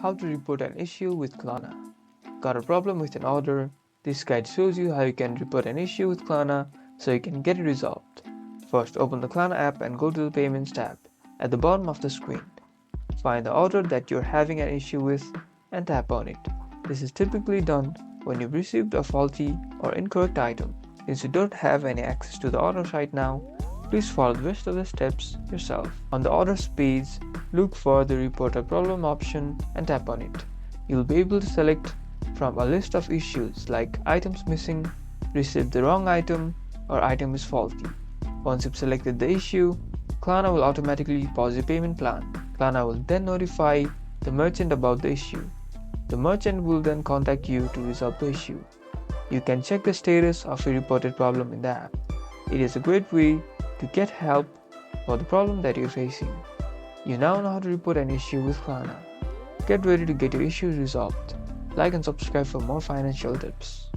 How to report an issue with Klarna. Got a problem with an order? This guide shows you how you can report an issue with Klarna so you can get it resolved. First, open the Klarna app and go to the Payments tab at the bottom of the screen. Find the order that you're having an issue with and tap on it. This is typically done when you've received a faulty or incorrect item. Since you don't have any access to the order right now, please follow the rest of the steps yourself. On the orders page, look for the Report a Problem option and tap on it. You'll be able to select from a list of issues like items missing, received the wrong item, or item is faulty. Once you've selected the issue, Klarna will automatically pause your payment plan. Klarna will then notify the merchant about the issue. The merchant will then contact you to resolve the issue. You can check the status of your reported problem in the app. It is a great way to get help for the problem that you're facing. You now know how to report an issue with Klarna. Get ready to get your issues resolved. Like and subscribe for more financial tips.